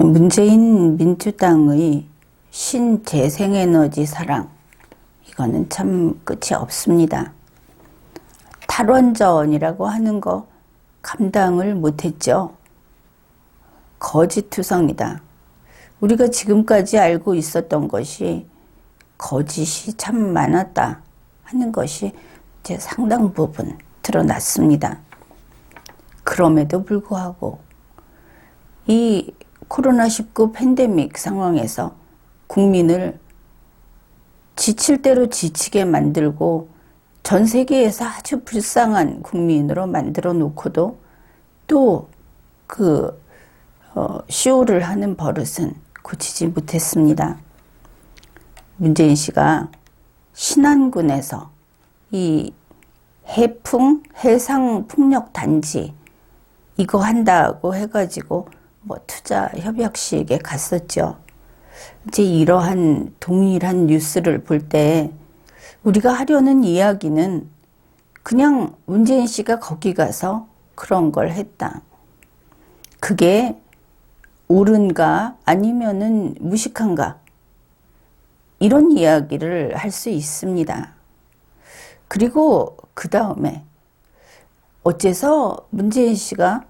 문재인 민주당의 신재생에너지 사랑, 이거는 참 끝이 없습니다. 탈원전이라고 하는 거 감당을 못했죠. 거짓투성이다. 우리가 지금까지 알고 있었던 것이 거짓이 참 많았다 하는 것이 이제 상당 부분 드러났습니다. 그럼에도 불구하고 이 코로나19 팬데믹 상황에서 국민을 지칠 대로 지치게 만들고 전 세계에서 아주 불쌍한 국민으로 만들어 놓고도 또 쇼를 하는 버릇은 고치지 못했습니다. 문재인 씨가 신안군에서 이 해상풍력단지 이거 한다고 해가지고 투자 협약식에 갔었죠. 이제 이러한 동일한 뉴스를 볼 때 우리가 하려는 이야기는 그냥 문재인 씨가 거기 가서 그런 걸 했다. 그게 옳은가 아니면은 무식한가, 이런 이야기를 할 수 있습니다. 그리고 그 다음에 어째서 문재인 씨가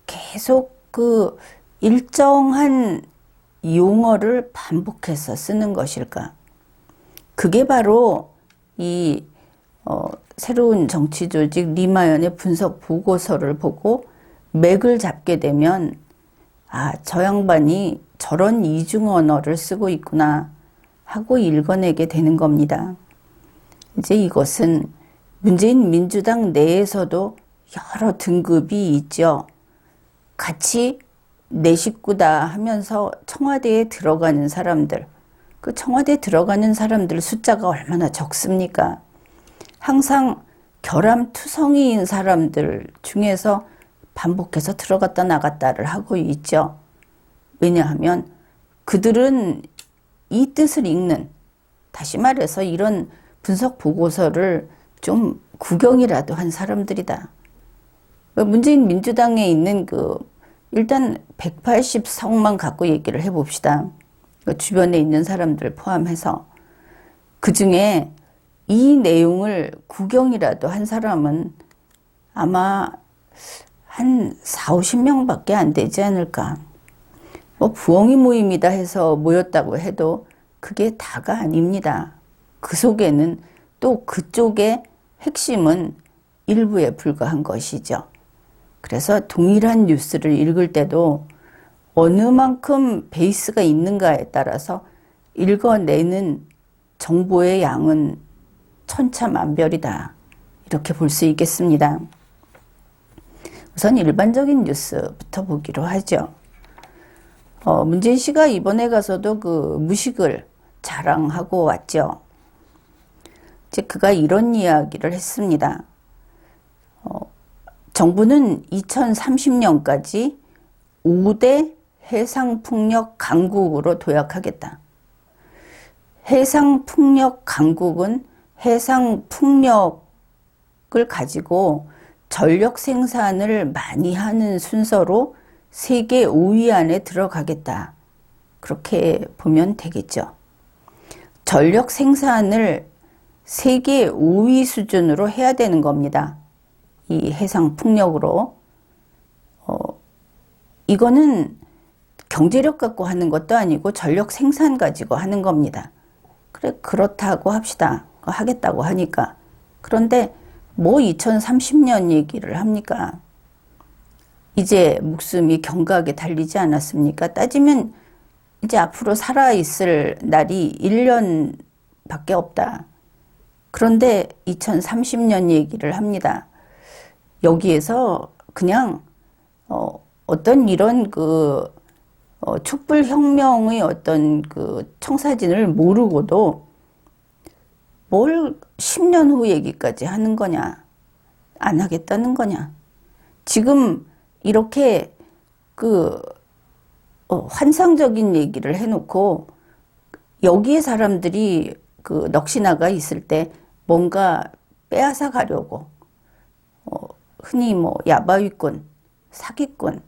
계속 그 일정한 용어를 반복해서 쓰는 것일까? 그게 바로 이 새로운 정치 조직 리마연의 분석 보고서를 보고 맥을 잡게 되면 저 양반이 저런 이중 언어를 쓰고 있구나 하고 읽어내게 되는 겁니다. 이제 이것은 문재인 민주당 내에서도 여러 등급이 있죠. 같이 내 식구다 하면서 청와대에 들어가는 사람들, 그 청와대에 들어가는 사람들 숫자가 얼마나 적습니까? 항상 결함투성이인 사람들 중에서 반복해서 들어갔다 나갔다를 하고 있죠. 왜냐하면 그들은 이 뜻을 읽는, 다시 말해서 이런 분석 보고서를 좀 구경이라도 한 사람들이다. 문재인 민주당에 있는 일단 180석만 갖고 얘기를 해봅시다. 주변에 있는 사람들 포함해서. 그 중에 이 내용을 구경이라도 한 사람은 아마 한 40~50명밖에 안 되지 않을까. 부엉이 모임이다 해서 모였다고 해도 그게 다가 아닙니다. 그 속에는 또 그쪽의 핵심은 일부에 불과한 것이죠. 그래서 동일한 뉴스를 읽을 때도 어느 만큼 베이스가 있는가에 따라서 읽어내는 정보의 양은 천차만별이다, 이렇게 볼 수 있겠습니다. 우선 일반적인 뉴스부터 보기로 하죠. 문재인 씨가 이번에 가서도 그 무식을 자랑하고 왔죠. 이제 그가 이런 이야기를 했습니다. 정부는 2030년까지 5대 해상풍력 강국으로 도약하겠다. 해상풍력 강국은 해상풍력을 가지고 전력 생산을 많이 하는 순서로 세계 5위 안에 들어가겠다. 그렇게 보면 되겠죠. 전력 생산을 세계 5위 수준으로 해야 되는 겁니다. 이 해상풍력으로. 이거는 경제력 갖고 하는 것도 아니고 전력 생산 가지고 하는 겁니다. 그래, 그렇다고 합시다. 하겠다고 하니까. 그런데 2030년 얘기를 합니까? 이제 목숨이 경각에 달리지 않았습니까? 따지면 이제 앞으로 살아있을 날이 1년밖에 없다. 그런데 2030년 얘기를 합니다. 여기에서 그냥 어떤 이런 촛불혁명의 어떤 청사진을 모르고도 뭘 10년 후 얘기까지 하는 거냐, 안 하겠다는 거냐. 지금 이렇게 환상적인 얘기를 해놓고 여기에 사람들이 넋이나가 있을 때 뭔가 빼앗아 가려고 흔히 야바위꾼, 사기꾼,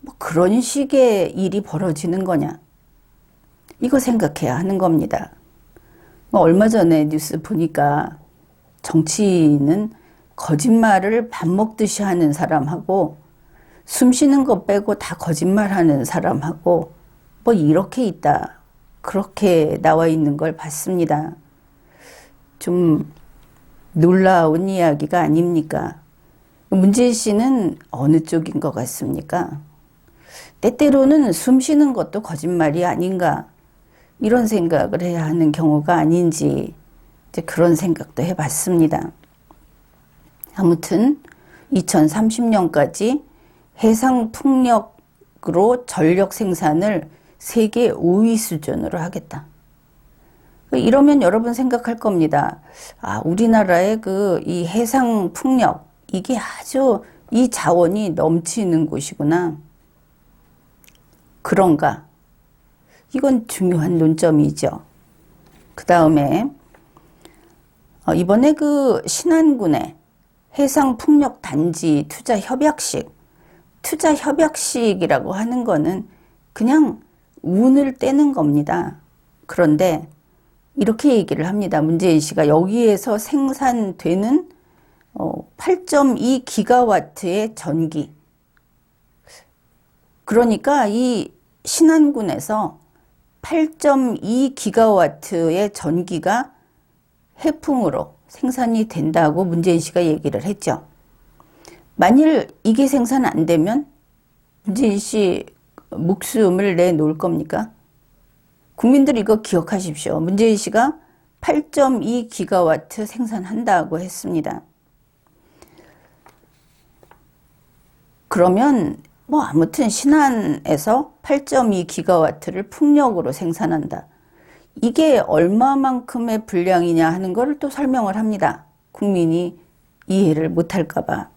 뭐 그런 식의 일이 벌어지는 거냐? 이거 생각해야 하는 겁니다. 뭐 얼마 전에 뉴스 보니까 정치인은 거짓말을 밥 먹듯이 하는 사람하고 숨 쉬는 거 빼고 다 거짓말하는 사람하고 뭐 이렇게 있다. 그렇게 나와 있는 걸 봤습니다. 좀 놀라운 이야기가 아닙니까? 문재인 씨는 어느 쪽인 것 같습니까? 때때로는 숨 쉬는 것도 거짓말이 아닌가 이런 생각을 해야 하는 경우가 아닌지 이제 그런 생각도 해봤습니다. 아무튼 2030년까지 해상풍력으로 전력 생산을 세계 5위 수준으로 하겠다. 이러면 여러분 생각할 겁니다. 아, 우리나라의 이 해상풍력 이게 아주 이 자원이 넘치는 곳이구나. 그런가? 이건 중요한 논점이죠. 그 다음에 이번에 신안군의 해상풍력단지 투자협약식이라고 하는 거는 그냥 운을 떼는 겁니다. 그런데 이렇게 얘기를 합니다. 문재인 씨가 여기에서 생산되는 8.2 기가와트의 전기. 그러니까 이 신안군에서 8.2 기가와트의 전기가 해풍으로 생산이 된다고 문재인 씨가 얘기를 했죠. 만일 이게 생산 안 되면 문재인 씨 목숨을 내놓을 겁니까? 국민들 이거 기억하십시오. 문재인 씨가 8.2 기가와트 생산한다고 했습니다. 그러면 뭐 아무튼 신안에서 8.2 기가와트를 풍력으로 생산한다. 이게 얼마만큼의 분량이냐 하는 것을 또 설명을 합니다. 국민이 이해를 못할까 봐.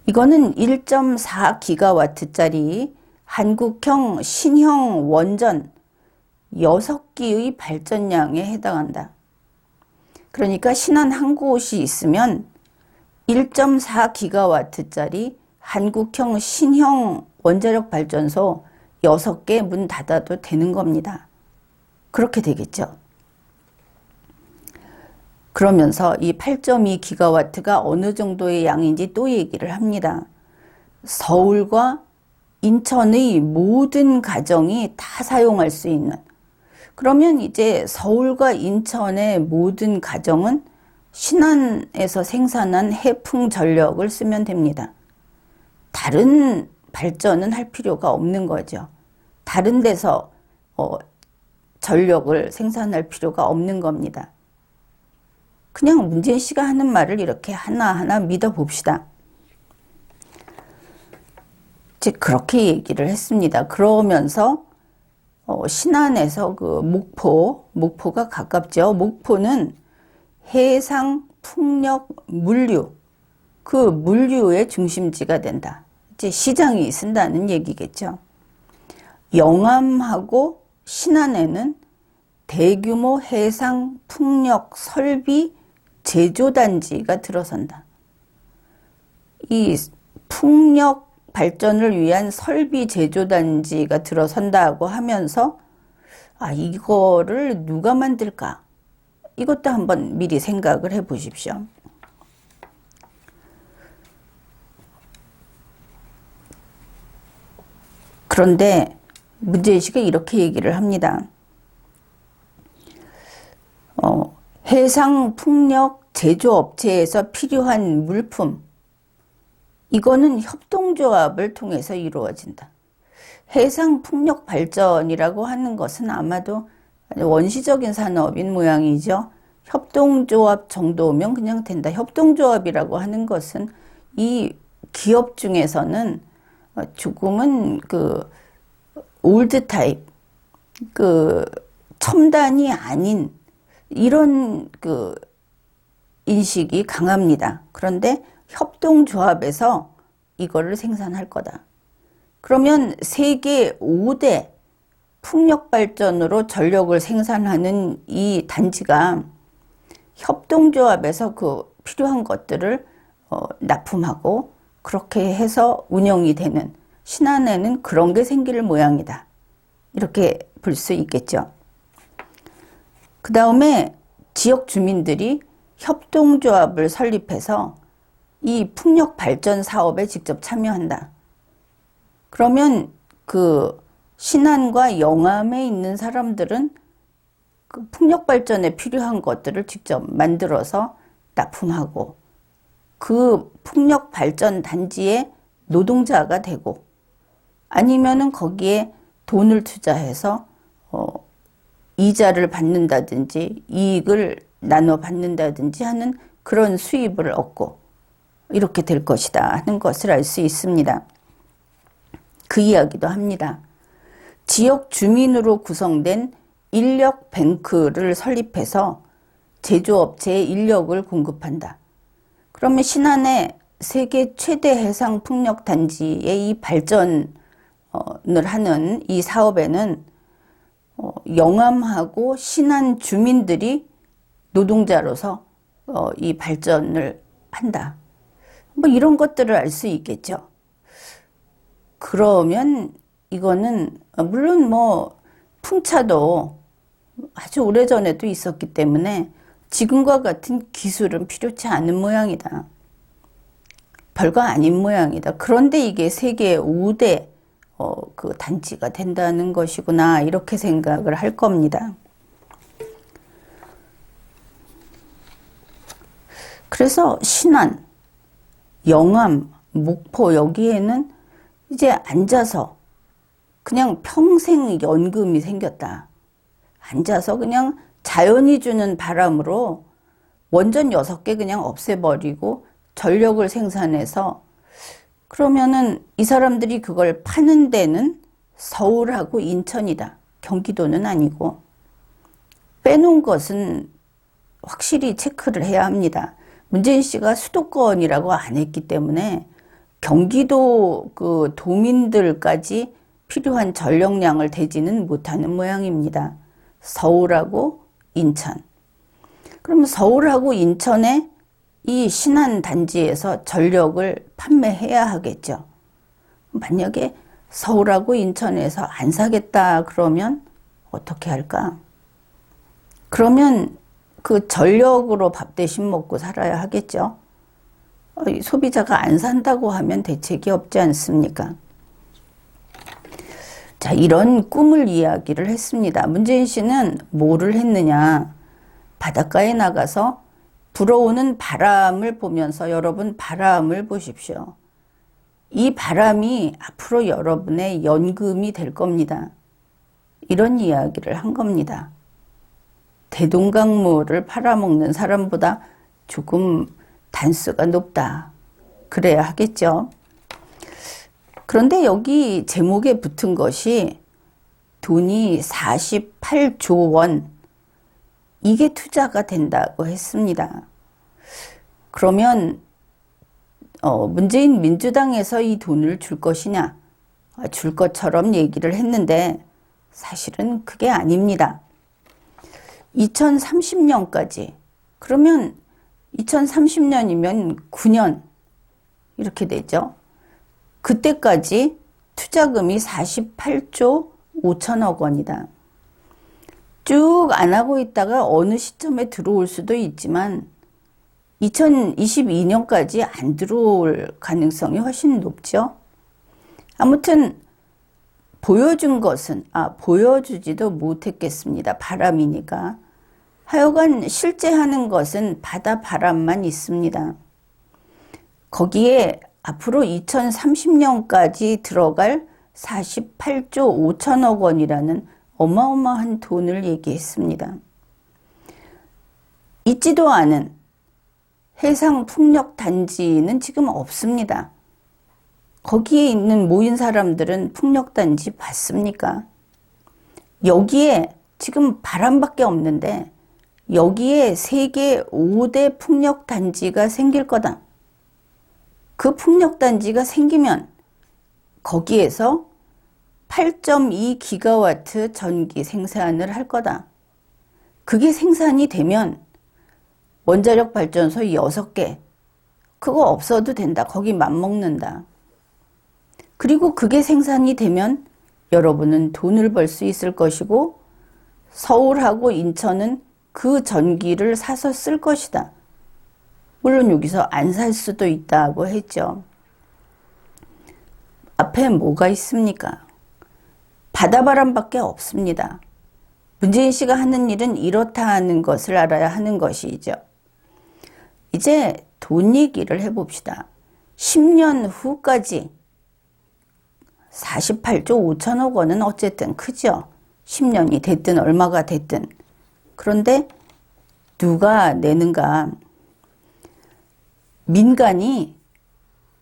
이거는 1.4 기가와트짜리 한국형 신형 원전 6기의 발전량에 해당한다. 그러니까 신안 한 곳이 있으면 1.4 기가와트짜리 한국형 신형 원자력 발전소 6개 문 닫아도 되는 겁니다. 그렇게 되겠죠. 그러면서 이 8.2 기가와트가 어느 정도의 양인지 또 얘기를 합니다. 서울과 인천의 모든 가정이 다 사용할 수 있는. 그러면 이제 서울과 인천의 모든 가정은 신안에서 생산한 해풍 전력을 쓰면 됩니다. 다른 발전은 할 필요가 없는 거죠. 다른 데서 전력을 생산할 필요가 없는 겁니다. 그냥 문재인 씨가 하는 말을 이렇게 하나하나 믿어봅시다. 이제 그렇게 얘기를 했습니다. 그러면서 신안에서 목포가 가깝죠. 목포는 해상 풍력 물류, 물류의 중심지가 된다. 이제 시장이 쓴다는 얘기겠죠. 영암하고 신안에는 대규모 해상 풍력 설비 제조단지가 들어선다. 이 풍력 발전을 위한 설비 제조단지가 들어선다고 하면서 이거를 누가 만들까? 이것도 한번 미리 생각을 해 보십시오. 그런데 문재인 씨가 이렇게 얘기를 합니다. 해상풍력 제조업체에서 필요한 물품, 이거는 협동조합을 통해서 이루어진다. 해상풍력 발전이라고 하는 것은 아마도 원시적인 산업인 모양이죠. 협동조합 정도면 그냥 된다. 협동조합이라고 하는 것은 이 기업 중에서는 조금은 올드 타입, 첨단이 아닌 이런 인식이 강합니다. 그런데 협동조합에서 이거를 생산할 거다. 그러면 세계 5대 풍력발전으로 전력을 생산하는 이 단지가 협동조합에서 필요한 것들을 납품하고 그렇게 해서 운영이 되는 신안에는 그런 게 생길 모양이다. 이렇게 볼 수 있겠죠. 그 다음에 지역 주민들이 협동조합을 설립해서 이 풍력 발전 사업에 직접 참여한다. 그러면 그 신안과 영암에 있는 사람들은 그 풍력 발전에 필요한 것들을 직접 만들어서 납품하고 그 풍력 발전 단지의 노동자가 되고 아니면은 거기에 돈을 투자해서 이자를 받는다든지 이익을 나눠 받는다든지 하는 그런 수입을 얻고 이렇게 될 것이다 하는 것을 알 수 있습니다. 그 이야기도 합니다. 지역 주민으로 구성된 인력 뱅크를 설립해서 제조업체에 인력을 공급한다. 그러면 신안의 세계 최대 해상 풍력 단지의 이 발전을 하는 이 사업에는 영암하고 신안 주민들이 노동자로서 이 발전을 한다. 뭐 이런 것들을 알 수 있겠죠. 그러면 이거는 물론 뭐 풍차도 아주 오래전에도 있었기 때문에 지금과 같은 기술은 필요치 않은 모양이다. 별거 아닌 모양이다. 그런데 이게 세계 5대 그 단지가 된다는 것이구나 이렇게 생각을 할 겁니다. 그래서 신안, 영암, 목포 여기에는 이제 앉아서 그냥 평생 연금이 생겼다. 앉아서 그냥 자연이 주는 바람으로 원전 6개 그냥 없애버리고 전력을 생산해서 그러면은 이 사람들이 그걸 파는 데는 서울하고 인천이다. 경기도는 아니고 빼놓은 것은 확실히 체크를 해야 합니다. 문재인 씨가 수도권이라고 안 했기 때문에 경기도 그 도민들까지 필요한 전력량을 대지는 못하는 모양입니다. 서울하고 인천. 그러면 서울하고 인천에 이 신안 단지에서 전력을 판매해야 하겠죠. 만약에 서울하고 인천에서 안 사겠다 그러면 어떻게 할까? 그러면 그 전력으로 밥 대신 먹고 살아야 하겠죠. 소비자가 안 산다고 하면 대책이 없지 않습니까? 자, 이런 꿈을 이야기를 했습니다. 문재인 씨는 뭐를 했느냐? 바닷가에 나가서 불어오는 바람을 보면서 여러분 바람을 보십시오. 이 바람이 앞으로 여러분의 연금이 될 겁니다. 이런 이야기를 한 겁니다. 대동강물을 팔아먹는 사람보다 조금 단수가 높다. 그래야 하겠죠. 그런데 여기 제목에 붙은 것이 돈이 48조 원, 이게 투자가 된다고 했습니다. 그러면 문재인 민주당에서 이 돈을 줄 것이냐? 줄 것처럼 얘기를 했는데 사실은 그게 아닙니다. 2030년까지, 그러면 2030년이면 9년 이렇게 되죠. 그때까지 투자금이 48조 5천억 원이다. 쭉 안 하고 있다가 어느 시점에 들어올 수도 있지만 2022년까지 안 들어올 가능성이 훨씬 높죠. 아무튼 보여준 것은 보여주지도 못했겠습니다. 바람이니까. 하여간 실제 하는 것은 바다 바람만 있습니다. 거기에 앞으로 2030년까지 들어갈 48조 5천억 원이라는 어마어마한 돈을 얘기했습니다. 있지도 않은 해상 풍력 단지는 지금 없습니다. 거기에 있는 모인 사람들은 풍력 단지 봤습니까? 여기에 지금 바람밖에 없는데 여기에 세계 5대 풍력 단지가 생길 거다. 그 풍력 단지가 생기면 거기에서 8.2 기가와트 전기 생산을 할 거다. 그게 생산이 되면 원자력 발전소 6개, 그거 없어도 된다. 거기 맘먹는다. 그리고 그게 생산이 되면 여러분은 돈을 벌 수 있을 것이고 서울하고 인천은 그 전기를 사서 쓸 것이다. 물론 여기서 안 살 수도 있다고 했죠. 앞에 뭐가 있습니까? 바다바람밖에 없습니다. 문재인 씨가 하는 일은 이렇다는 것을 알아야 하는 것이죠. 이제 돈 얘기를 해봅시다. 10년 후까지 48조 5천억 원은 어쨌든 크죠. 10년이 됐든 얼마가 됐든. 그런데 누가 내는가? 민간이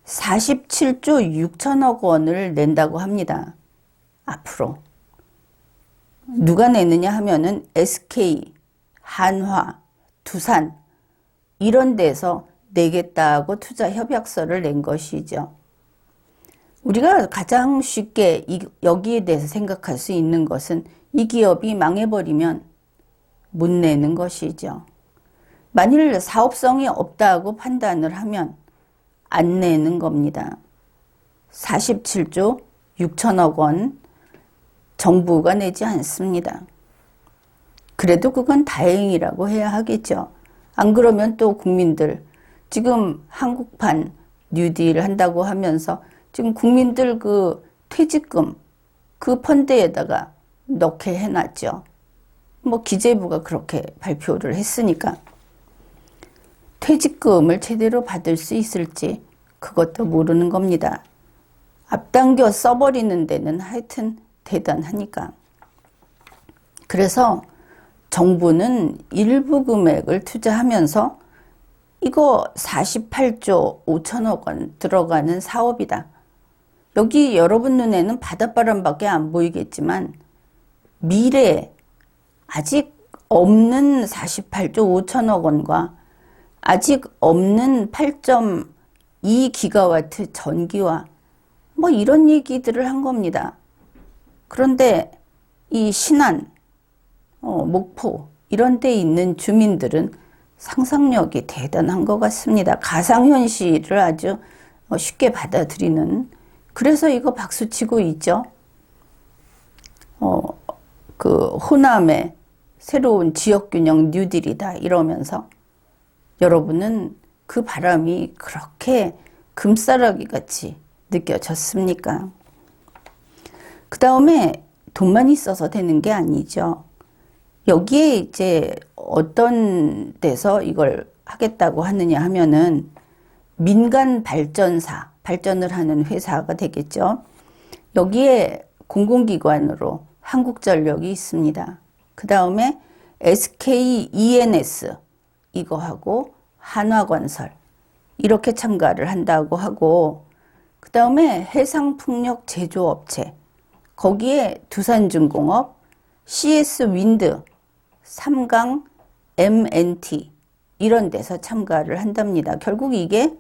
47조 6천억 원을 낸다고 합니다. 앞으로. 누가 내느냐 하면은 SK, 한화, 두산 이런 데서 내겠다고 투자 협약서를 낸 것이죠. 우리가 가장 쉽게 여기에 대해서 생각할 수 있는 것은 이 기업이 망해버리면 못 내는 것이죠. 만일 사업성이 없다고 판단을 하면 안 내는 겁니다. 47조 6천억 원 정부가 내지 않습니다. 그래도 그건 다행이라고 해야 하겠죠. 안 그러면 또 국민들 지금 한국판 뉴딜 한다고 하면서 지금 국민들 그 퇴직금 그 펀드에다가 넣게 해놨죠. 뭐 기재부가 그렇게 발표를 했으니까 퇴직금을 제대로 받을 수 있을지 그것도 모르는 겁니다. 앞당겨 써버리는 데는 하여튼 대단하니까. 그래서 정부는 일부 금액을 투자하면서 이거 48조 5천억 원 들어가는 사업이다. 여기 여러분 눈에는 바닷바람밖에 안 보이겠지만 미래에 아직 없는 48조 5천억 원과 아직 없는 8.2 기가와트 전기와 뭐 이런 얘기들을 한 겁니다. 그런데 이 신안, 목포 이런 데 있는 주민들은 상상력이 대단한 것 같습니다. 가상현실을 아주 쉽게 받아들이는. 그래서 이거 박수치고 있죠. 그 호남의 새로운 지역균형 뉴딜이다 이러면서 여러분은 그 바람이 그렇게 금싸라기 같이 느껴졌습니까? 그 다음에 돈만 있어서 되는 게 아니죠. 여기에 이제 어떤 데서 이걸 하겠다고 하느냐 하면은 민간 발전사, 발전을 하는 회사가 되겠죠. 여기에 공공기관으로 한국전력이 있습니다. 그 다음에 SK E&S 이거 하고 한화건설 이렇게 참가를 한다고 하고 그 다음에 해상풍력 제조업체 거기에 두산중공업, CS윈드, 삼강, MNT 이런 데서 참가를 한답니다. 결국 이게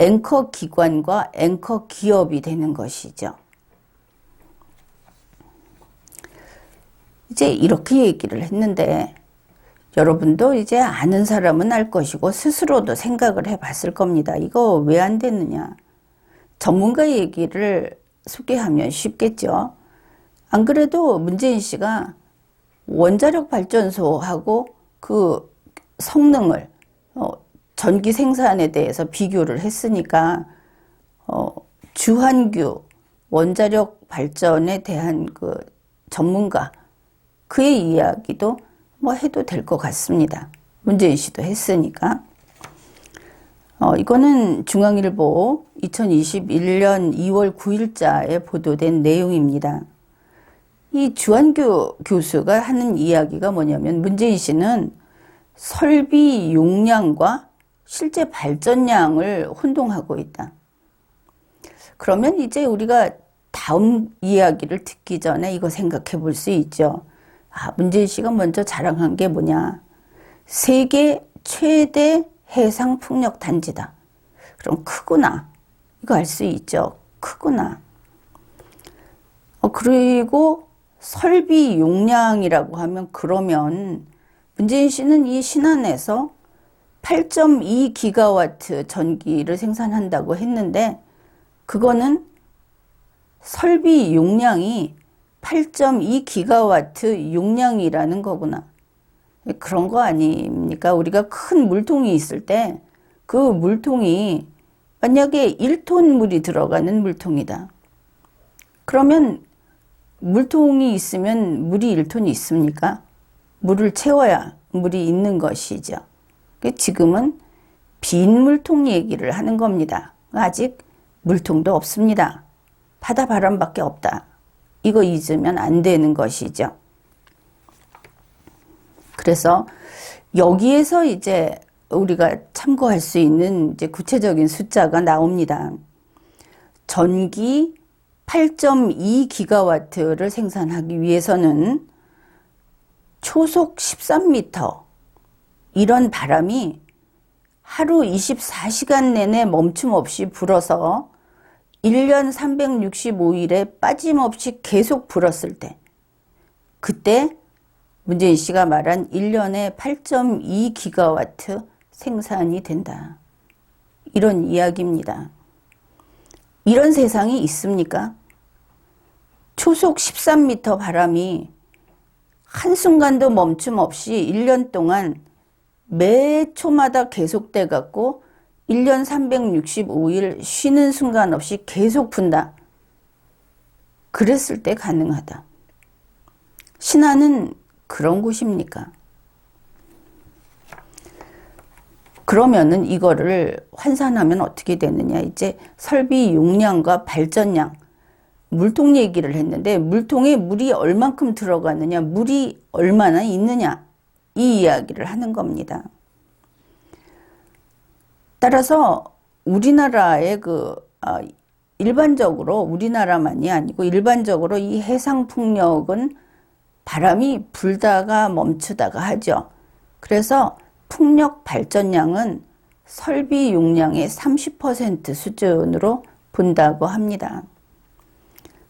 앵커 기관과 앵커 기업이 되는 것이죠. 이제 이렇게 얘기를 했는데 여러분도 이제 아는 사람은 알 것이고 스스로도 생각을 해봤을 겁니다. 이거 왜 안 됐느냐. 전문가 얘기를 소개하면 쉽겠죠. 안 그래도 문재인 씨가 원자력 발전소하고 그 성능을 전기 생산에 대해서 비교를 했으니까 주한규 원자력 발전에 대한 그 전문가 그의 이야기도 뭐 해도 될 것 같습니다. 문재인 씨도 했으니까. 이거는 중앙일보 2021년 2월 9일자에 보도된 내용입니다. 이 주한규 교수가 하는 이야기가 뭐냐면 문재인 씨는 설비 용량과 실제 발전량을 혼동하고 있다. 그러면 이제 우리가 다음 이야기를 듣기 전에 이거 생각해 볼 수 있죠. 문재인 씨가 먼저 자랑한 게 뭐냐. 세계 최대 해상풍력 단지다. 그럼 크구나. 이거 알 수 있죠. 크구나. 그리고 설비 용량이라고 하면 그러면 문재인 씨는 이 신안에서 8.2 기가와트 전기를 생산한다고 했는데 그거는 설비 용량이 8.2기가와트 용량이라는 거구나. 그런 거 아닙니까? 우리가 큰 물통이 있을 때 그 물통이 만약에 1톤 물이 들어가는 물통이다. 그러면 물통이 있으면 물이 1톤이 있습니까? 물을 채워야 물이 있는 것이죠. 지금은 빈 물통 얘기를 하는 겁니다. 아직 물통도 없습니다. 바다 바람밖에 없다. 이거 잊으면 안 되는 것이죠. 그래서 여기에서 이제 우리가 참고할 수 있는 이제 구체적인 숫자가 나옵니다. 전기 8.2기가와트를 생산하기 위해서는 초속 13m 이런 바람이 하루 24시간 내내 멈춤 없이 불어서 1년 365일에 빠짐없이 계속 불었을 때, 그때 문재인 씨가 말한 1년에 8.2기가와트 생산이 된다. 이런 이야기입니다. 이런 세상이 있습니까? 초속 13m 바람이 한순간도 멈춤 없이 1년 동안 매 초마다 계속돼 갖고 1년 365일 쉬는 순간 없이 계속 분다. 그랬을 때 가능하다. 신안은 그런 곳입니까? 그러면은 이거를 환산하면 어떻게 되느냐. 이제 설비 용량과 발전량, 물통 얘기를 했는데 물통에 물이 얼만큼 들어가느냐, 물이 얼마나 있느냐, 이 이야기를 하는 겁니다. 따라서 우리나라의 일반적으로, 우리나라만이 아니고 일반적으로 이 해상풍력은 바람이 불다가 멈추다가 하죠. 그래서 풍력 발전량은 설비 용량의 30% 수준으로 본다고 합니다.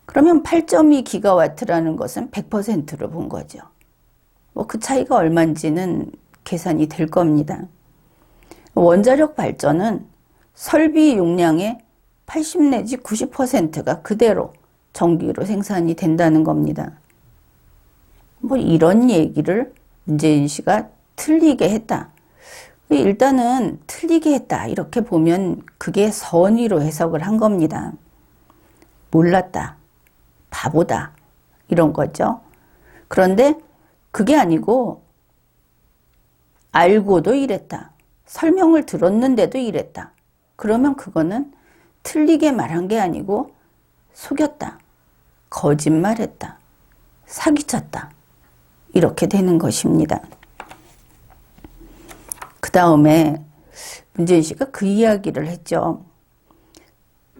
그러면 8.2기가와트라는 것은 100%로 본 거죠. 그 차이가 얼마인지는 계산이 될 겁니다. 원자력 발전은 설비 용량의 80 내지 90%가 그대로 전기로 생산이 된다는 겁니다. 이런 얘기를 문재인 씨가 틀리게 했다. 일단은 틀리게 했다. 이렇게 보면 그게 선의로 해석을 한 겁니다. 몰랐다. 바보다. 이런 거죠. 그런데 그게 아니고 알고도 이랬다. 설명을 들었는데도 이랬다. 그러면 그거는 틀리게 말한 게 아니고 속였다. 거짓말했다. 사기쳤다. 이렇게 되는 것입니다. 그 다음에 문재인 씨가 그 이야기를 했죠.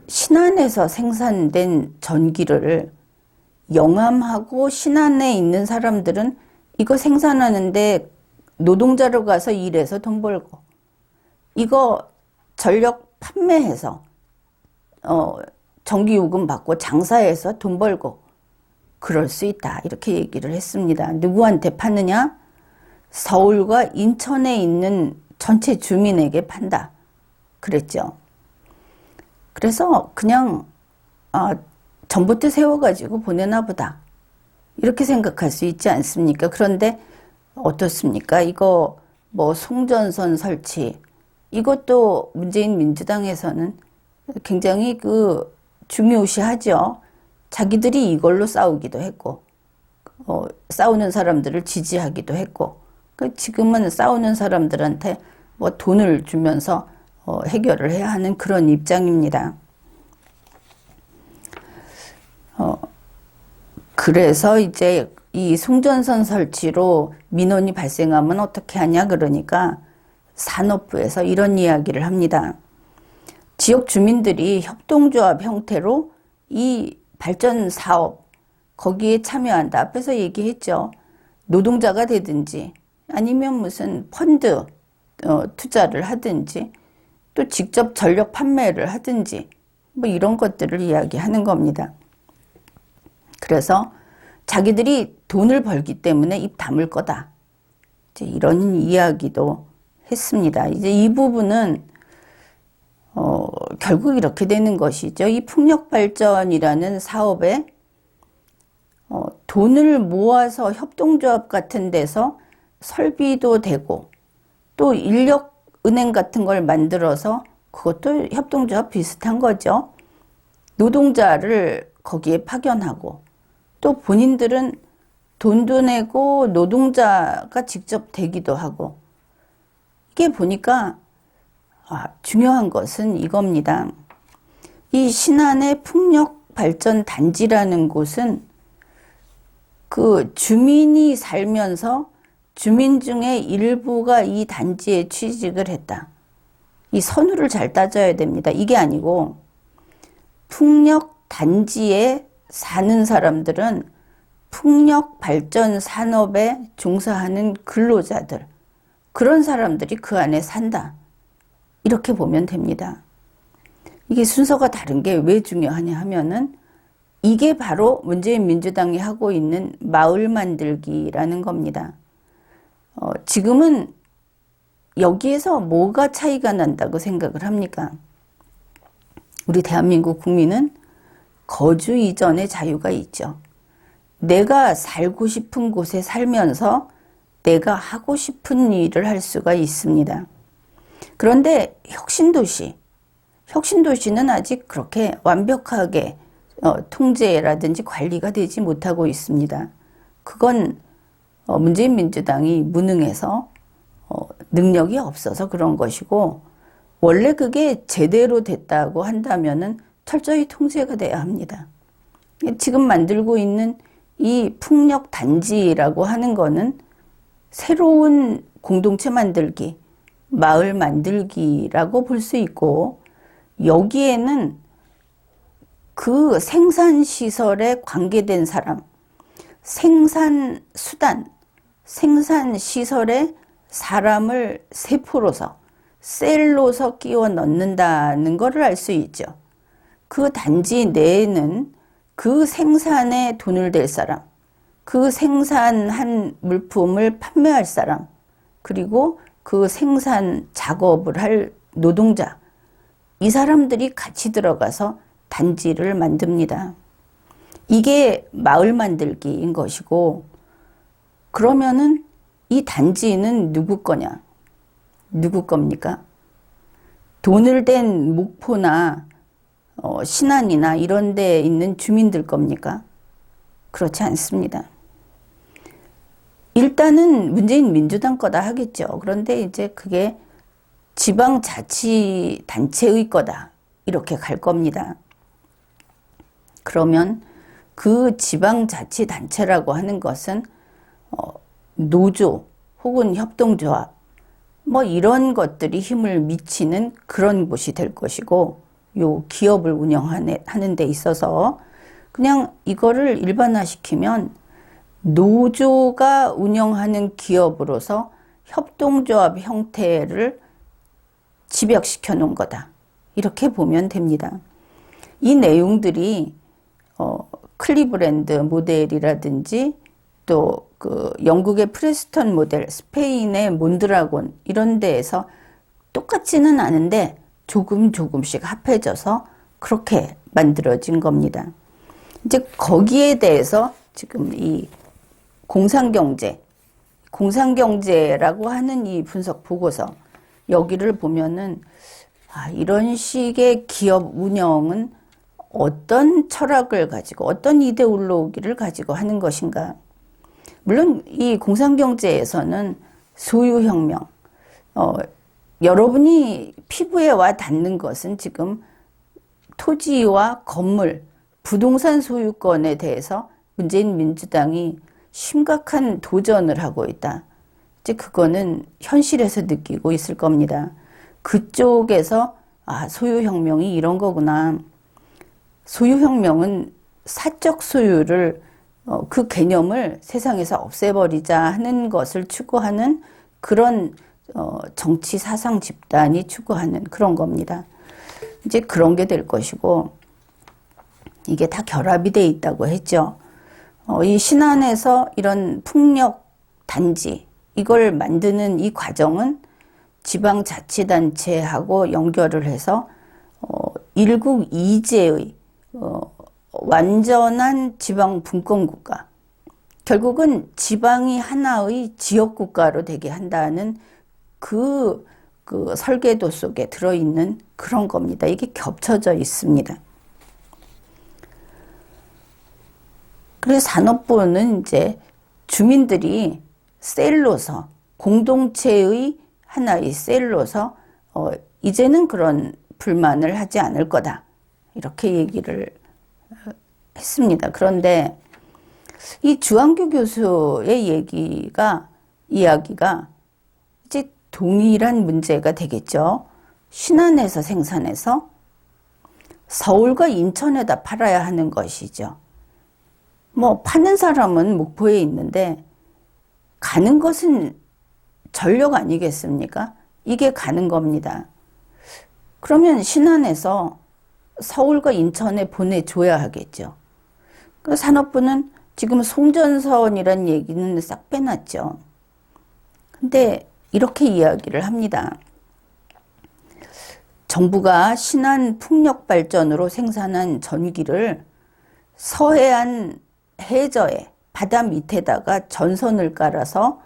신안에서 생산된 전기를 영암하고 신안에 있는 사람들은 이거 생산하는데 노동자로 가서 일해서 돈 벌고, 이거 전력 판매해서 전기요금 받고 장사해서 돈 벌고 그럴 수 있다. 이렇게 얘기를 했습니다. 누구한테 파느냐? 서울과 인천에 있는 전체 주민에게 판다. 그랬죠. 그래서 그냥 전봇대 세워가지고 보내나 보다. 이렇게 생각할 수 있지 않습니까? 그런데 어떻습니까? 이거 송전선 설치, 이것도 문재인 민주당에서는 굉장히 중요시하죠. 자기들이 이걸로 싸우기도 했고, 싸우는 사람들을 지지하기도 했고, 지금은 싸우는 사람들한테 돈을 주면서 해결을 해야 하는 그런 입장입니다. 그래서 이제 이 송전선 설치로 민원이 발생하면 어떻게 하냐 그러니까 산업부에서 이런 이야기를 합니다. 지역 주민들이 협동조합 형태로 이 발전 사업 거기에 참여한다. 앞에서 얘기했죠. 노동자가 되든지 아니면 무슨 펀드 투자를 하든지 또 직접 전력 판매를 하든지 이런 것들을 이야기하는 겁니다. 그래서 자기들이 돈을 벌기 때문에 입 다물 거다. 이제 이런 이야기도 했습니다. 이제 이 부분은 결국 이렇게 되는 것이죠. 이 풍력발전이라는 사업에 돈을 모아서 협동조합 같은 데서 설비도 되고 또 인력은행 같은 걸 만들어서 그것도 협동조합 비슷한 거죠. 노동자를 거기에 파견하고 또 본인들은 돈도 내고 노동자가 직접 되기도 하고 이게 보니까 중요한 것은 이겁니다. 이 신안의 풍력발전단지라는 곳은 그 주민이 살면서 주민 중에 일부가 이 단지에 취직을 했다. 이 선후를 잘 따져야 됩니다. 이게 아니고 풍력단지에 사는 사람들은 풍력발전 산업에 종사하는 근로자들, 그런 사람들이 그 안에 산다. 이렇게 보면 됩니다. 이게 순서가 다른 게 왜 중요하냐 하면은 이게 바로 문재인 민주당이 하고 있는 마을 만들기라는 겁니다. 지금은 여기에서 뭐가 차이가 난다고 생각을 합니까? 우리 대한민국 국민은 거주 이전의 자유가 있죠. 내가 살고 싶은 곳에 살면서 내가 하고 싶은 일을 할 수가 있습니다. 그런데 혁신도시는 아직 그렇게 완벽하게 통제라든지 관리가 되지 못하고 있습니다. 그건 문재인 민주당이 무능해서 능력이 없어서 그런 것이고 원래 그게 제대로 됐다고 한다면은 철저히 통제가 돼야 합니다. 지금 만들고 있는 이 풍력단지라고 하는 거는 새로운 공동체 만들기, 마을 만들기라고 볼 수 있고 여기에는 그 생산시설에 관계된 사람, 생산수단, 생산시설에 사람을 세포로서, 셀로서 끼워 넣는다는 것을 알 수 있죠. 그 단지 내에는 그 생산에 돈을 댈 사람, 그 생산한 물품을 판매할 사람, 그리고 그 생산 작업을 할 노동자, 이 사람들이 같이 들어가서 단지를 만듭니다. 이게 마을 만들기인 것이고 그러면은 이 단지는 누구 거냐? 누구 겁니까? 돈을 댄 목포나 신안이나 이런 데 있는 주민들 겁니까? 그렇지 않습니다. 일단은 문재인 민주당 거다 하겠죠. 그런데 이제 그게 지방자치단체의 거다. 이렇게 갈 겁니다. 그러면 그 지방자치단체라고 하는 것은 노조 혹은 협동조합 뭐 이런 것들이 힘을 미치는 그런 곳이 될 것이고 요 기업을 운영하는 데 있어서 그냥 이거를 일반화시키면 노조가 운영하는 기업으로서 협동조합 형태를 집약시켜 놓은 거다. 이렇게 보면 됩니다. 이 내용들이 클리브랜드 모델이라든지 또 그 영국의 프레스턴 모델, 스페인의 몬드라곤 이런 데에서 똑같지는 않은데 조금씩 합해져서 그렇게 만들어진 겁니다. 이제 거기에 대해서 지금 이 공상경제라고 하는 이 분석 보고서 여기를 보면은 이런 식의 기업 운영은 어떤 철학을 가지고 어떤 이데올로기를 가지고 하는 것인가. 물론 이 공상경제에서는 소유혁명, 여러분이 피부에 와 닿는 것은 지금 토지와 건물, 부동산 소유권에 대해서 문재인 민주당이 심각한 도전을 하고 있다. 이제 그거는 현실에서 느끼고 있을 겁니다. 그쪽에서 소유혁명이 이런 거구나. 소유혁명은 사적 소유를 그 개념을 세상에서 없애버리자 하는 것을 추구하는 그런 정치 사상 집단이 추구하는 그런 겁니다. 이제 그런 게 될 것이고 이게 다 결합이 돼 있다고 했죠. 이 신안에서 이런 풍력 단지 이걸 만드는 이 과정은 지방자치단체하고 연결을 해서 일국 이제의 완전한 지방 분권 국가, 결국은 지방이 하나의 지역 국가로 되게 한다는 그 설계도 속에 들어있는 그런 겁니다. 이게 겹쳐져 있습니다. 그래서 산업부는 이제 주민들이 셀로서, 공동체의 하나의 셀로서 이제는 그런 불만을 하지 않을 거다, 이렇게 얘기를 했습니다. 그런데 이 주한규 교수의 이야기가 이제 동일한 문제가 되겠죠. 신안에서 생산해서 서울과 인천에다 팔아야 하는 것이죠. 뭐 파는 사람은 목포에 있는데 가는 것은 전력 아니겠습니까? 이게 가는 겁니다. 그러면 신안에서 서울과 인천에 보내줘야 하겠죠. 그 산업부는 지금 송전선이란 얘기는 싹 빼놨죠. 근데 이렇게 이야기를 합니다. 정부가 신안 풍력발전으로 생산한 전기를 서해안 해저에 바다 밑에다가 전선을 깔아서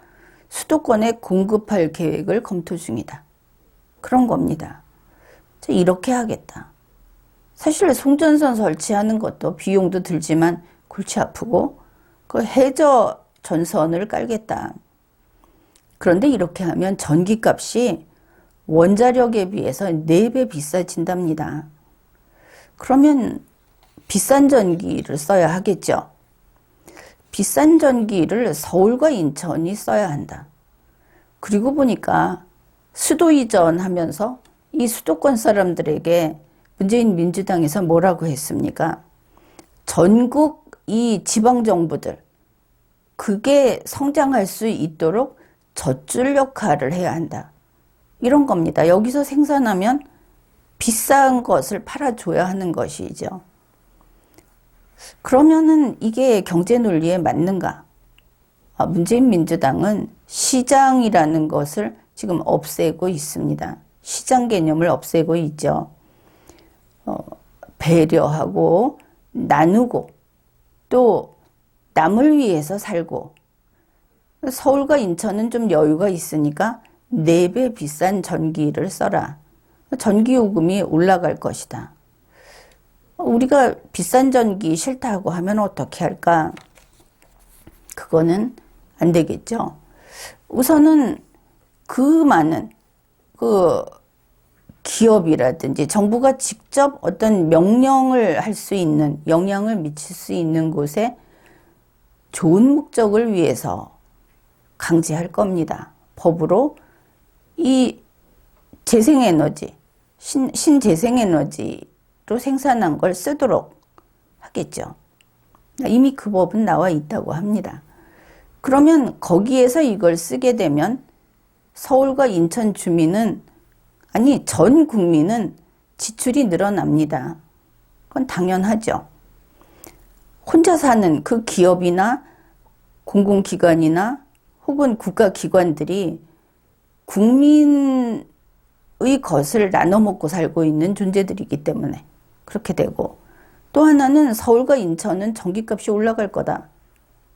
수도권에 공급할 계획을 검토 중이다. 그런 겁니다. 이렇게 하겠다. 사실 송전선 설치하는 것도 비용도 들지만 골치 아프고 그 해저 전선을 깔겠다. 그런데 이렇게 하면 전기값이 원자력에 비해서 4배 비싸진답니다. 그러면 비싼 전기를 써야 하겠죠. 비싼 전기를 서울과 인천이 써야 한다. 그리고 보니까 수도 이전하면서 이 수도권 사람들에게 문재인 민주당에서 뭐라고 했습니까? 전국 이 지방정부들, 그게 성장할 수 있도록 젖줄 역할을 해야 한다. 이런 겁니다. 여기서 생산하면 비싼 것을 팔아줘야 하는 것이죠. 그러면은 이게 경제 논리에 맞는가? 문재인 민주당은 시장이라는 것을 지금 없애고 있습니다. 시장 개념을 없애고 있죠. 배려하고 나누고 또 남을 위해서 살고, 서울과 인천은 좀 여유가 있으니까 4배 비싼 전기를 써라. 전기요금이 올라갈 것이다. 우리가 비싼 전기 싫다고 하면 어떻게 할까? 그거는 안 되겠죠. 우선은 그 많은 기업이라든지 정부가 직접 어떤 명령을 할 수 있는, 영향을 미칠 수 있는 곳에 좋은 목적을 위해서 강제할 겁니다. 법으로 이 재생에너지, 신재생에너지로 생산한 걸 쓰도록 하겠죠. 이미 그 법은 나와 있다고 합니다. 그러면 거기에서 이걸 쓰게 되면 서울과 인천 주민은, 아니 전 국민은 지출이 늘어납니다. 그건 당연하죠. 혼자 사는 그 기업이나 공공기관이나 혹은 국가기관들이 국민의 것을 나눠 먹고 살고 있는 존재들이기 때문에 그렇게 되고, 또 하나는 서울과 인천은 전기값이 올라갈 거다.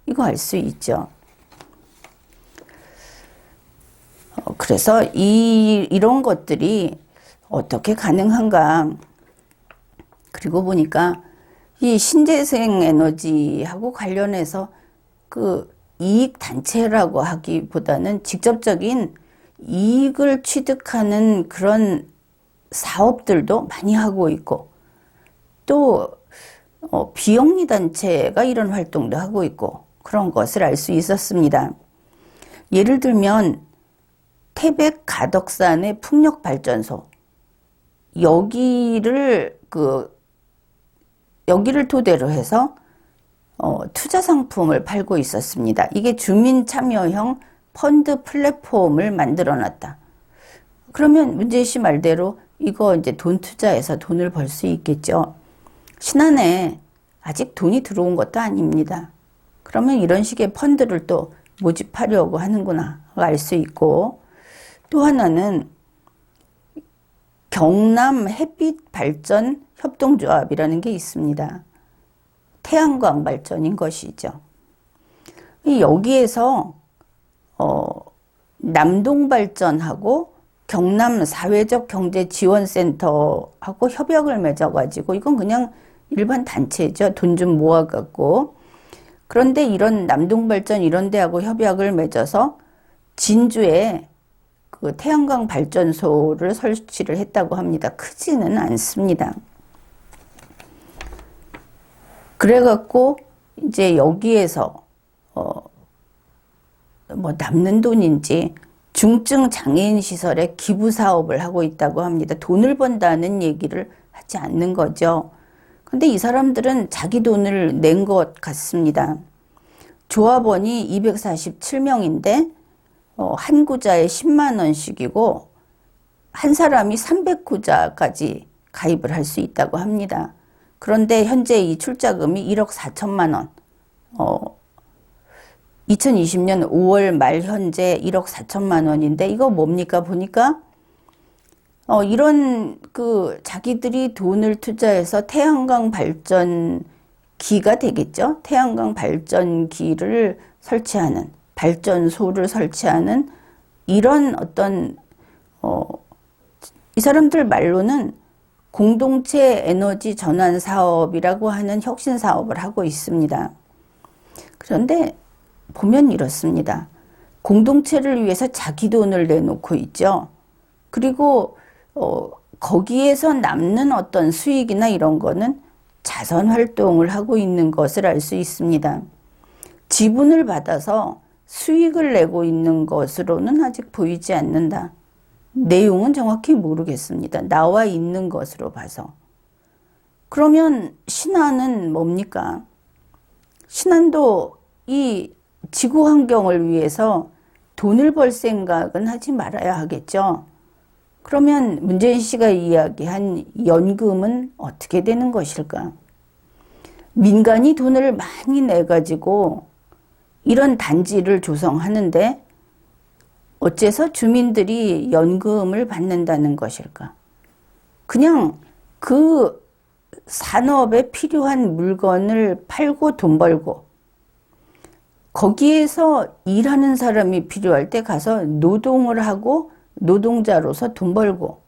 이거 알 수 있죠. 그래서 이런 것들이 어떻게 가능한가. 그리고 보니까 이 신재생 에너지하고 관련해서 그 이익 단체라고 하기보다는 직접적인 이익을 취득하는 그런 사업들도 많이 하고 있고, 또 비영리 단체가 이런 활동도 하고 있고, 그런 것을 알 수 있었습니다. 예를 들면 태백 가덕산의 풍력발전소, 여기를 토대로 해서 투자 상품을 팔고 있었습니다. 이게 주민 참여형 펀드 플랫폼을 만들어 놨다. 그러면 문재인 씨 말대로 이거 이제 돈 투자해서 돈을 벌 수 있겠죠. 신안에 아직 돈이 들어온 것도 아닙니다. 그러면 이런 식의 펀드를 또 모집하려고 하는구나 알 수 있고, 또 하나는 경남 햇빛 발전 협동조합이라는 게 있습니다. 태양광 발전인 것이죠. 여기에서 남동발전하고 경남 사회적 경제 지원센터하고 협약을 맺어가지고, 이건 그냥 일반 단체죠. 돈 좀 모아갖고. 그런데 이런 남동발전 이런 데하고 협약을 맺어서 진주에 그 태양광 발전소를 설치를 했다고 합니다. 크지는 않습니다. 그래갖고 이제 여기에서 뭐 남는 돈인지 중증 장애인 시설에 기부 사업을 하고 있다고 합니다. 돈을 번다는 얘기를 하지 않는 거죠. 근데 이 사람들은 자기 돈을 낸 것 같습니다. 조합원이 247명인데 한 구자에 10만 원씩이고 한 사람이 300구자까지 가입을 할 수 있다고 합니다. 그런데 현재 이 출자금이 1억 4천만 원. 2020년 5월 말 현재 1억 4천만 원인데 이거 뭡니까 보니까 이런 그 자기들이 돈을 투자해서 태양광 발전기가 되겠죠. 태양광 발전기를 설치하는, 발전소를 설치하는 이런 어떤 이 사람들 말로는 공동체 에너지 전환 사업이라고 하는 혁신 사업을 하고 있습니다. 그런데 보면 이렇습니다. 공동체를 위해서 자기 돈을 내놓고 있죠. 그리고 거기에서 남는 어떤 수익이나 이런 거는 자선 활동을 하고 있는 것을 알 수 있습니다. 지분을 받아서 수익을 내고 있는 것으로는 아직 보이지 않는다. 내용은 정확히 모르겠습니다. 나와 있는 것으로 봐서. 그러면 신한은 뭡니까? 신한도 이 지구 환경을 위해서 돈을 벌 생각은 하지 말아야 하겠죠. 그러면 문재인 씨가 이야기한 연금은 어떻게 되는 것일까? 민간이 돈을 많이 내가지고 이런 단지를 조성하는데 어째서 주민들이 연금을 받는다는 것일까? 그냥 그 산업에 필요한 물건을 팔고 돈 벌고 거기에서 일하는 사람이 필요할 때 가서 노동을 하고 노동자로서 돈 벌고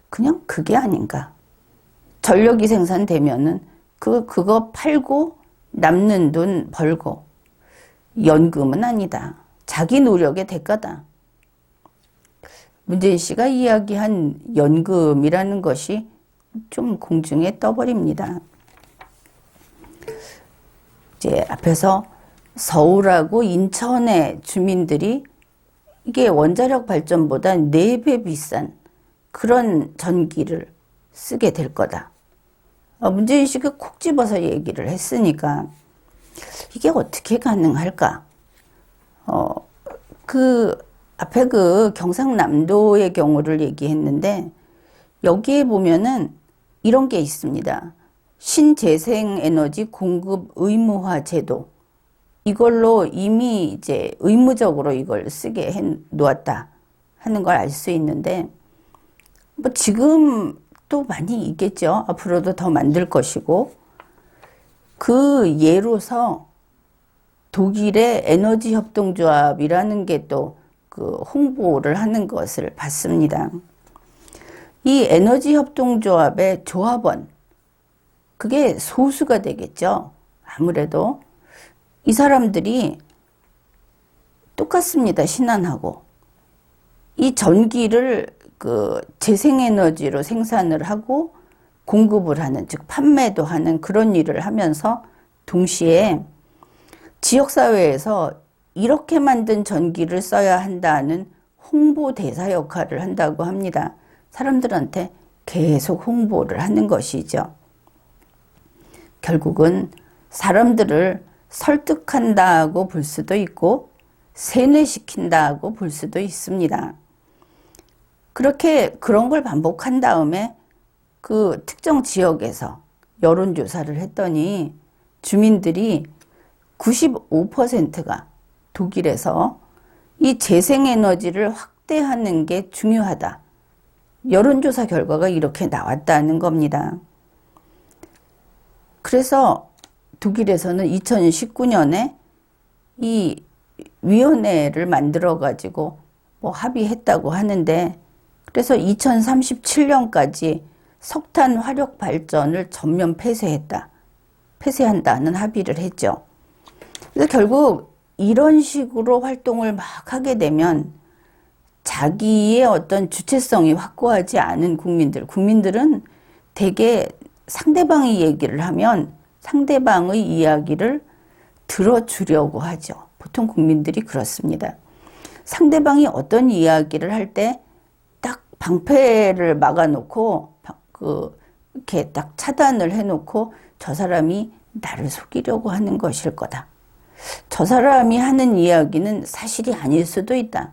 그냥 그게 아닌가. 전력이 생산되면은 그거 팔고 남는 돈 벌고 연금은 아니다. 자기 노력의 대가다. 문재인 씨가 이야기한 연금이라는 것이 좀 공중에 떠버립니다. 이제 앞에서 서울하고 인천의 주민들이 이게 원자력 발전보다 4배 비싼 그런 전기를 쓰게 될 거다. 문재인 씨가 콕 집어서 얘기를 했으니까 이게 어떻게 가능할까? 그 앞에 그 경상남도의 경우를 얘기했는데 여기에 보면은 이런 게 있습니다. 신재생에너지 공급 의무화 제도. 이걸로 이미 이제 의무적으로 이걸 쓰게 해 놓았다 하는 걸 알 수 있는데 뭐 지금 또 많이 있겠죠. 앞으로도 더 만들 것이고 그 예로서 독일의 에너지 협동조합이라는 게 또 그 홍보를 하는 것을 봤습니다. 이 에너지 협동조합의 조합원 그게 소수가 되겠죠. 아무래도 이 사람들이 똑같습니다. 신한하고 이 전기를 그 재생에너지로 생산을 하고 공급을 하는 즉 판매도 하는 그런 일을 하면서 동시에 지역사회에서 이렇게 만든 전기를 써야 한다는 홍보 대사 역할을 한다고 합니다. 사람들한테 계속 홍보를 하는 것이죠. 결국은 사람들을 설득한다고 볼 수도 있고 세뇌시킨다고 볼 수도 있습니다. 그렇게 그런 걸 반복한 다음에 그 특정 지역에서 여론조사를 했더니 주민들이 95%가 독일에서 이 재생에너지를 확대하는 게 중요하다. 여론조사 결과가 이렇게 나왔다는 겁니다. 그래서 독일에서는 2019년에 이 위원회를 만들어 가지고 뭐 합의했다고 하는데, 그래서 2037년까지 석탄 화력 발전을 전면 폐쇄한다는 합의를 했죠. 그래서 결국 이런 식으로 활동을 막 하게 되면 자기의 어떤 주체성이 확고하지 않은 국민들은 대개 상대방이 얘기를 하면 상대방의 이야기를 들어주려고 하죠. 보통 국민들이 그렇습니다. 상대방이 어떤 이야기를 할 때 딱 방패를 막아놓고 이렇게 딱 차단을 해놓고 저 사람이 나를 속이려고 하는 것일 거다. 저 사람이 하는 이야기는 사실이 아닐 수도 있다.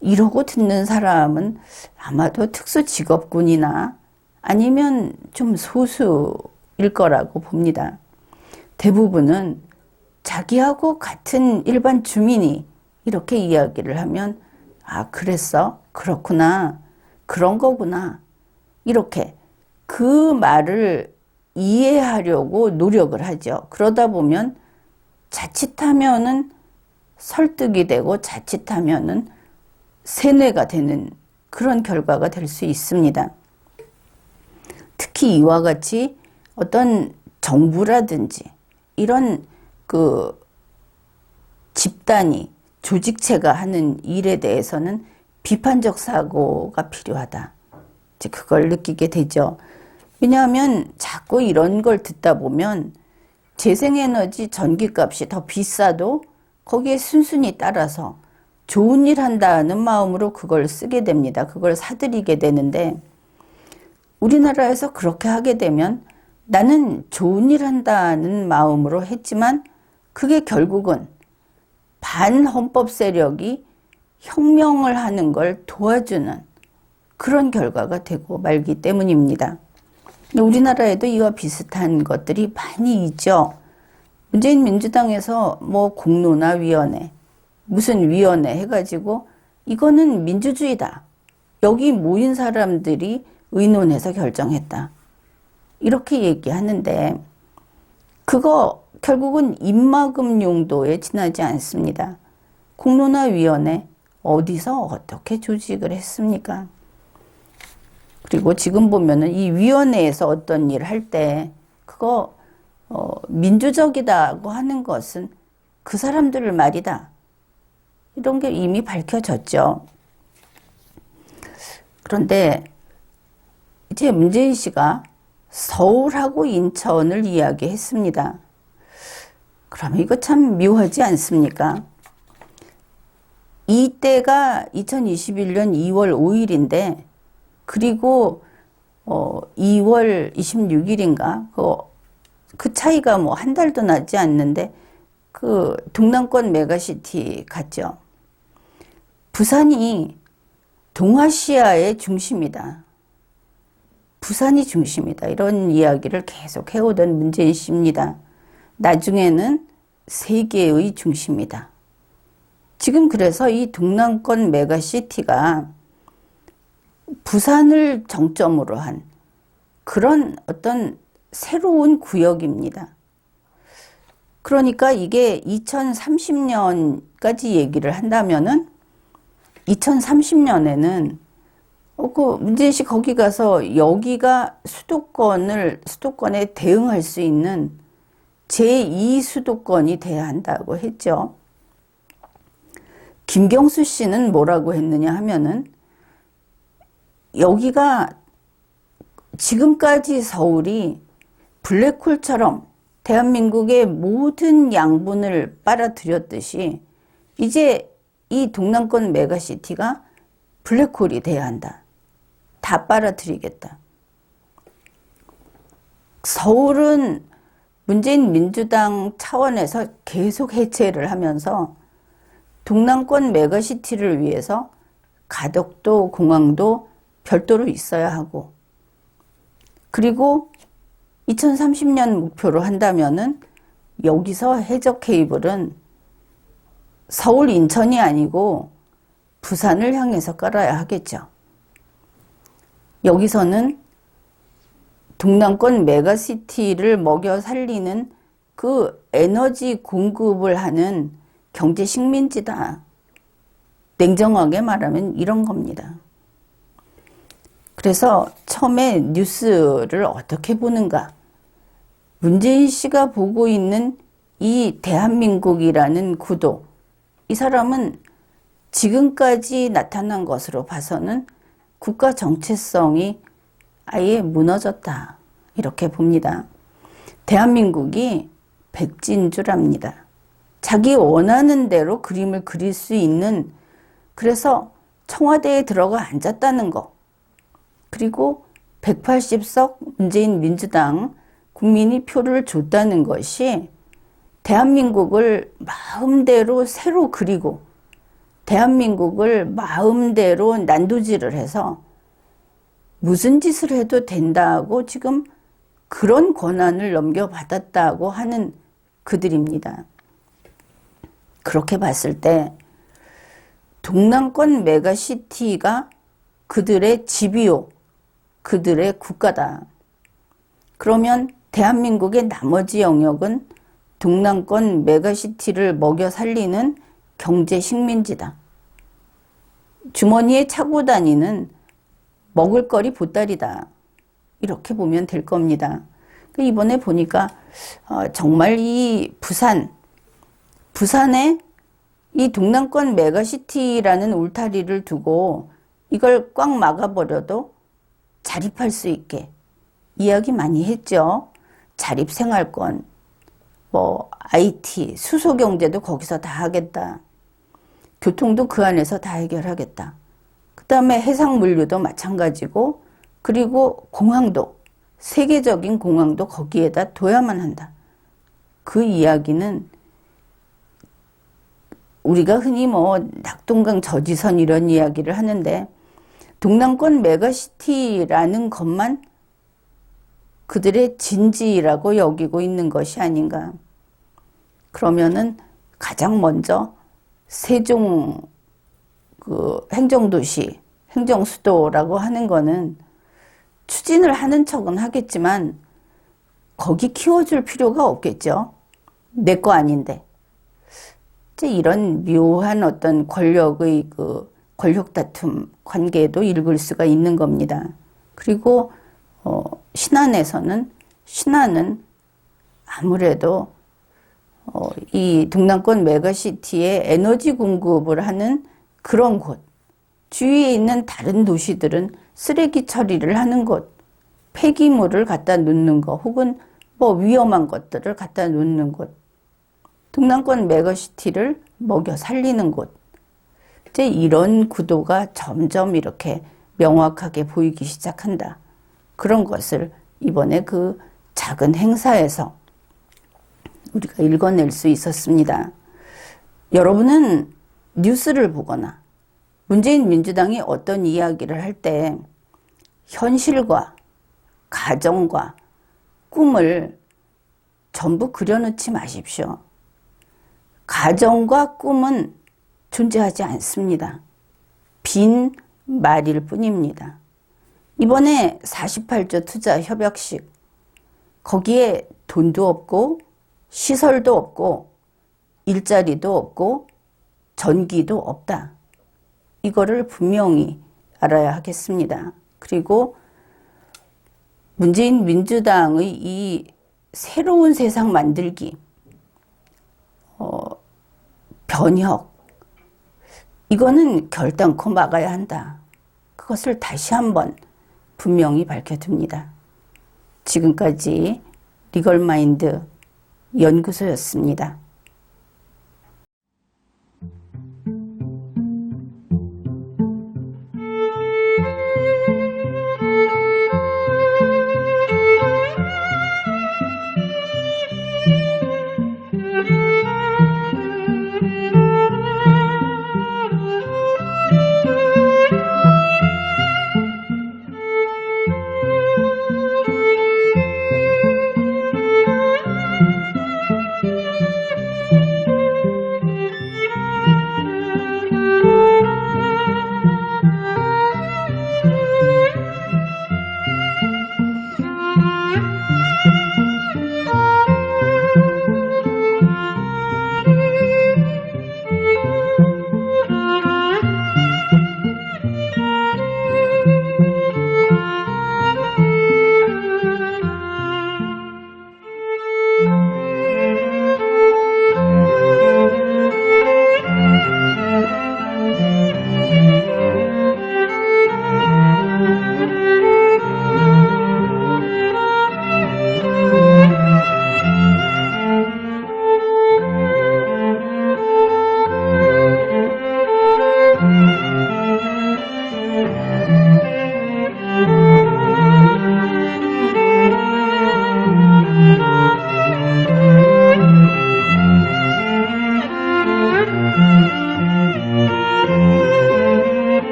이러고 듣는 사람은 아마도 특수 직업군이나 아니면 좀 소수일 거라고 봅니다. 대부분은 자기하고 같은 일반 주민이 이렇게 이야기를 하면, 아, 그랬어? 그렇구나. 그런 거구나. 이렇게 그 말을 이해하려고 노력을 하죠. 그러다 보면 자칫하면은 설득이 되고 자칫하면은 세뇌가 되는 그런 결과가 될 수 있습니다. 특히 이와 같이 어떤 정부라든지 이런 그 집단이, 조직체가 하는 일에 대해서는 비판적 사고가 필요하다. 이제 그걸 느끼게 되죠. 왜냐하면 자꾸 이런 걸 듣다 보면 재생에너지 전기값이 더 비싸도 거기에 순순히 따라서 좋은 일 한다는 마음으로 그걸 쓰게 됩니다. 그걸 사들이게 되는데, 우리나라에서 그렇게 하게 되면 나는 좋은 일 한다는 마음으로 했지만 그게 결국은 반헌법 세력이 혁명을 하는 걸 도와주는 그런 결과가 되고 말기 때문입니다. 우리나라에도 이와 비슷한 것들이 많이 있죠. 문재인 민주당에서 뭐 공론화 위원회, 무슨 위원회 해가지고 이거는 민주주의다. 여기 모인 사람들이 의논해서 결정했다. 이렇게 얘기하는데 그거 결국은 입막음 용도에 지나지 않습니다. 공론화위원회 어디서 어떻게 조직을 했습니까? 그리고 지금 보면은 이 위원회에서 어떤 일을 할 때 그거 민주적이다고 하는 것은 그 사람들의 말이다. 이런 게 이미 밝혀졌죠. 그런데 이제 문재인 씨가 서울하고 인천을 이야기했습니다. 그러면 이거 참 묘하지 않습니까? 이때가 2021년 2월 5일인데 그리고 2월 26일인가 그 차이가 뭐 한 달도 나지 않는데 그 동남권 메가시티 갔죠. 부산이 동아시아의 중심이다. 부산이 중심이다. 이런 이야기를 계속 해오던 문재인 씨입니다. 나중에는 세계의 중심이다. 지금 그래서 이 동남권 메가시티가 부산을 정점으로 한 그런 어떤 새로운 구역입니다. 그러니까 이게 2030년까지 얘기를 한다면은 2030년에는 그 문재인 씨 거기 가서 여기가 수도권에 대응할 수 있는 제2 수도권이 돼야 한다고 했죠. 김경수 씨는 뭐라고 했느냐 하면은 여기가 지금까지 서울이 블랙홀처럼 대한민국의 모든 양분을 빨아들였듯이 이제 이 동남권 메가시티가 블랙홀이 돼야 한다. 다 빨아들이겠다. 서울은 문재인 민주당 차원에서 계속 해체를 하면서 동남권 메가시티를 위해서 가덕도, 공항도 별도로 있어야 하고, 그리고 2030년 목표로 한다면은 여기서 해적 케이블은 서울 인천이 아니고 부산을 향해서 깔아야 하겠죠. 여기서는 동남권 메가시티를 먹여 살리는 그 에너지 공급을 하는 경제 식민지다. 냉정하게 말하면 이런 겁니다. 그래서 처음에 뉴스를 어떻게 보는가? 문재인 씨가 보고 있는 이 대한민국이라는 구도, 이 사람은 지금까지 나타난 것으로 봐서는 국가 정체성이 아예 무너졌다. 이렇게 봅니다. 대한민국이 백진주랍니다. 자기 원하는 대로 그림을 그릴 수 있는, 그래서 청와대에 들어가 앉았다는 거. 그리고 180석 문재인 민주당 국민이 표를 줬다는 것이 대한민국을 마음대로 새로 그리고 대한민국을 마음대로 난도질을 해서 무슨 짓을 해도 된다고 지금 그런 권한을 넘겨받았다고 하는 그들입니다. 그렇게 봤을 때 동남권 메가시티가 그들의 집이요, 그들의 국가다. 그러면 대한민국의 나머지 영역은 동남권 메가시티를 먹여 살리는 경제 식민지다. 주머니에 차고 다니는 먹을거리 보따리다. 이렇게 보면 될 겁니다. 이번에 보니까 정말 이 부산에 이 동남권 메가시티라는 울타리를 두고 이걸 꽉 막아버려도 자립할 수 있게 이야기 많이 했죠. 자립생활권, IT, 수소경제도 거기서 다 하겠다. 교통도 그 안에서 다 해결하겠다. 그 다음에 해상물류도 마찬가지고, 그리고 공항도, 세계적인 공항도 거기에다 둬야만 한다. 그 이야기는 우리가 흔히 낙동강 저지선 이런 이야기를 하는데 동남권 메가시티라는 것만 그들의 진지라고 여기고 있는 것이 아닌가. 그러면은 가장 먼저 세종 행정도시, 행정수도라고 하는 거는 추진을 하는 척은 하겠지만 거기 키워줄 필요가 없겠죠. 내 거 아닌데. 이런 묘한 어떤 권력의 권력 다툼 관계도 읽을 수가 있는 겁니다. 그리고 신안은 아무래도 이 동남권 메가시티에 에너지 공급을 하는 그런 곳, 주위에 있는 다른 도시들은 쓰레기 처리를 하는 곳, 폐기물을 갖다 놓는 것, 혹은 위험한 것들을 갖다 놓는 곳, 동남권 메가시티를 먹여 살리는 곳, 이제 이런 구도가 점점 이렇게 명확하게 보이기 시작한다. 그런 것을 이번에 그 작은 행사에서 우리가 읽어낼 수 있었습니다. 여러분은 뉴스를 보거나 문재인 민주당이 어떤 이야기를 할 때 현실과 가정과 꿈을 전부 그려놓지 마십시오. 가정과 꿈은 존재하지 않습니다. 빈 말일 뿐입니다. 이번에 48조 투자 협약식, 거기에 돈도 없고 시설도 없고 일자리도 없고 전기도 없다. 이거를 분명히 알아야 하겠습니다. 그리고 문재인 민주당의 이 새로운 세상 만들기, 변혁, 이거는 결단코 막아야 한다. 그것을 다시 한번 분명히 밝혀둡니다. 지금까지 리걸마인드 연구소였습니다.